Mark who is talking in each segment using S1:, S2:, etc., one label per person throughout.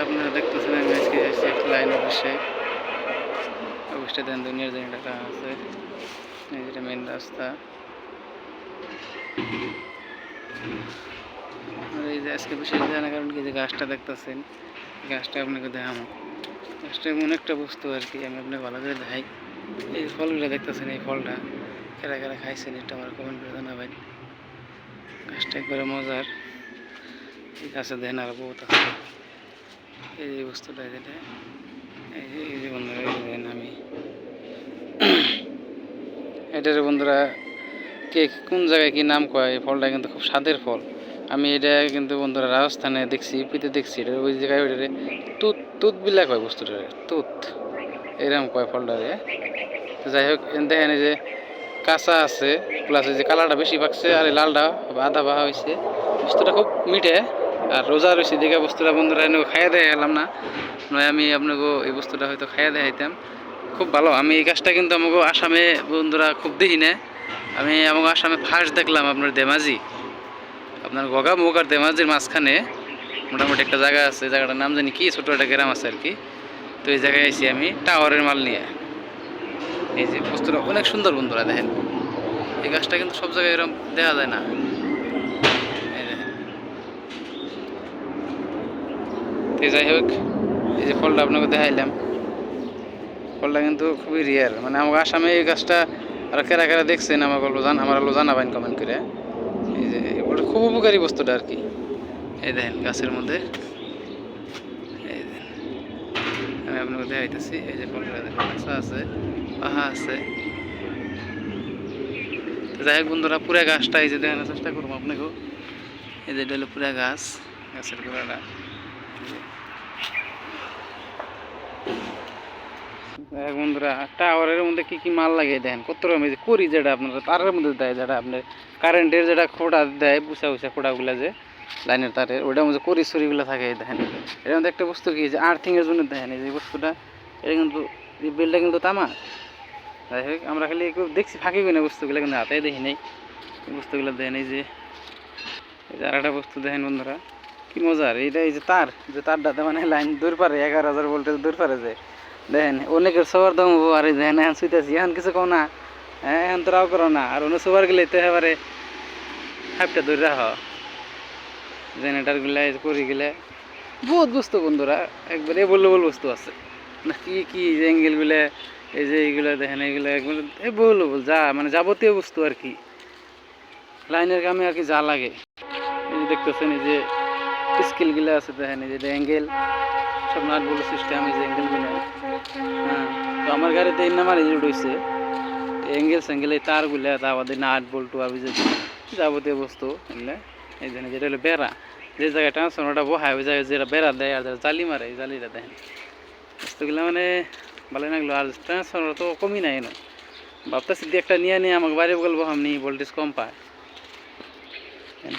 S1: আপনারা দেখতেছেন আমি আজকে এসেছি একটা লাইন অফিসে। অফিসটা দেন দুনিয়ার জন্য টাকা আছে, যেটা মেন রাস্তা। আর এই যে আজকে বিশেষ জানার কারণ কি, যে গাছটা দেখতেছেন, গাছটা আপনাকে দেখাবো। গাছটা এমন একটা বস্তু আর কি, আমি আপনাকে ভালো করে দেখাই। এই ফলগুলো দেখতেছেন, এই ফলটা কারা কারা খাইছেন এটা আমার কমেন্ট করে জানাবেন। গাছটা একবারে মজার। এই গাছে দেন আর বহুত আছে। এই যে বস্তুটা যেটা, এই যে বন্ধুরা এই দেন, আমি এটার বন্ধুরা কে কোন জায়গায় কি নাম কয়, এই ফলটা কিন্তু খুব স্বাদের ফল। আমি এটা কিন্তু বন্ধুরা রাজস্থানে দেখছি, ইউপিতে দেখছি, এটা ওই জায়গায় ওইটারে তুত তুত বিলা কয়, বস্তুটারে তুত এরকম কয় ফলটারে। তো যাই হোক, দেখেন এই যে কাঁচা আছে, প্লাস এই যে কালারটা বেশি পাকছে, আর এই লালটা আদা বাহা হয়েছে। বস্তুটা খুব মিঠে আর রোজা রয়েছে দেখে বস্তুটা বন্ধুরা এনে খাইয়ে দেয় এলাম না, নয় আমি আপনাকে এই বস্তুটা হয়তো খাইয়ে দেখাইতাম। খুব ভালো। আমি এই গাছটা কিন্তু আমাকে আসামে বন্ধুরা খুব দেখি না। আমি আমাকে আসামে ফার্স্ট দেখলাম আপনার ধেমাজি, আপনার গগামুখ আর ধেমাজির মাঝখানে মোটামুটি একটা জায়গা আছে, জায়গাটার নাম জানি কি, ছোটো একটা গ্রাম আছে আর কি। তো এই জায়গায় আইসি আমি টাওয়ারের মাল নিয়ে। এই যে বস্তুটা অনেক সুন্দর বন্ধুরা, দেখেন এই গাছটা কিন্তু সব জায়গায় এরকম দেখা যায় না। এই দেখেন, যাই হোক এই যে ফলটা আপনাকে দেখাইলাম, ফলটা কিন্তু খুবই রিয়ার। মানে আমার আসামে এই গাছটা আর কেরা কেরা দেখছেন আমার আমার জানাবেন কমেন্ট করে। এই যে ওটা খুব উপকারী বস্তুটা আর কি। এই দেখেন গাছের মধ্যে, এই দেখেন আমি আপনাকে দেখাইতেছি। এই যে ফলটা দেখেন, কাঁচা আছে, পাহা আছে। যাই হোক বন্ধুরা, পুরা গাছটা এই যে দেখানোর চেষ্টা করবো আপনাকেও। এই যে এটা হলো পুরা গাছ, গাছের গোড়াটা। দেখ বন্ধুরা, টাওয়ারের মধ্যে কি কি মাল লাগে দেখেন, কত রকম। এই যে করি যেটা আপনারা তারের মধ্যে দেয়, যেটা আপনার কারেন্টের যেটা খোঁড়া দেয়, বুসা বুসা খোঁড়াগুলা যে লাইনের তারের, ওইটার মধ্যে করি সরিগুলো থাকে। দেখেন এর মধ্যে একটা বস্তু কি, যে আর্থিংয়ের জন্য দেখেন এই যে বস্তুটা, এটা কিন্তু এই বেলটা কিন্তু তামা। যাই হোক, আমরা খালি একটু দেখছি ফাঁকি কিনা বস্তুগুলো, কিন্তু হাতে দেখি নেই বস্তুগুলো। দেখেন এই যে আর একটা বস্তু দেখেন বন্ধুরা, কি মজার। এইটা এই যে তার, যে তারটাতে মানে লাইন দূর পারে, 11,000 ভোল্টেজ দূর পারে যে। দেখেন অনেকের সবার দাম হবো, আর দেখেন এখন শুইতেছি, এখন কিছু কও না, হ্যাঁ এখন তোরাও করো না। আর অন্য সবার গেলে তো এবারে হাইপটা ধরে রাখ, জেনারেটার গুলা করি গেলে বহুত বস্তু বন্ধুরা, একবারে এভেলেবল বস্তু আছে না। কি কি যে অ্যাঙ্গেলগুলো, এই যে এইগুলো দেখেন, এইগুলো একবারে এভেলেবল, যা মানে যাবতীয় বস্তু আর কি, লাইনের কামে আর কি যা লাগে। এই যে দেখতেছেন এই যে স্কেলগুলো আছে, দেখেন এই যে অ্যাঙ্গেল, সব নাট বল সিস্টেম, এই যে অ্যাঙ্গেলগুলো। হ্যাঁ, তো আমার গাড়িতে এই নামার ইনক্লুড হয়েছে অ্যাঙ্গেল স্যাঙ্গেল, এই তারগুলো, তারপরে নাট বল্টু আর যে যাবতীয় বস্তু এগুলো। এই জন্য যেটা হলো বেড়া, যে জায়গায় ট্রান্সফর্মারটা বহায় ওই জায়গায় যেটা বেড়া দেয়, আর যারা জালি মারে এই জালিটা দেখেন বস্তুগুলো মানে ভালো লাগলো। আর ট্রান্সফর্মার তো কমই নাই না, ভাবতেছি একটা নিয়ে নিয়ে আমাকে বাইরে বলবো আমি, ভোল্টেজ কম পায়।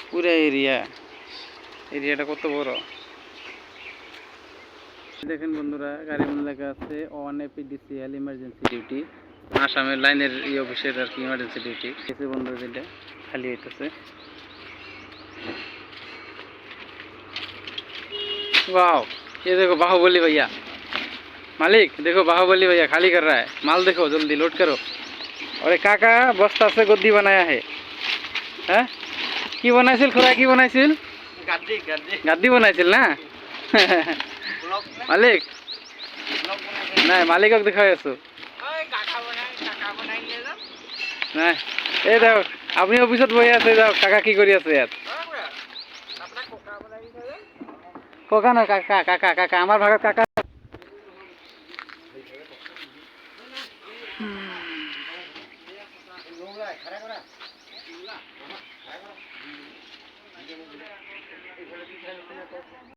S1: পুরা এরিয়াটা কত বড় দেখেন বন্ধুরা। গাড়ির মধ্যে লেখা আছে ONAPDCL ইমার্জেন্সি ডিউটি, আসামের লাইনের এই অফিসের আর কি ইমার্জেন্সি ডিউটি। কিছু বন্ধু যেটা খালি হইতেছে। वाओ, ये देखो बाहुबली भैया, मालिक देखो बाहुबली भैया खाली कर रहा है माल, देखो जल्दी लोड करो। और काका बस्ता से गद्दी बनाया है, হ্যাঁ কি বনাইছিল খুড়া, কি বনাইছিল? গাদ্দি গাদ্দি গাদ্দি বনাইছিল না মালিক? নাই মালিকক দেখাই আছো। নাই এই দেখো, আপনি অফিসত বহি আছে, যাও কাকা কি কৰি আছে ইয়াত। ককা নহয় কাকা, কাকা কাকা, আমাৰ ভাগত কাকা।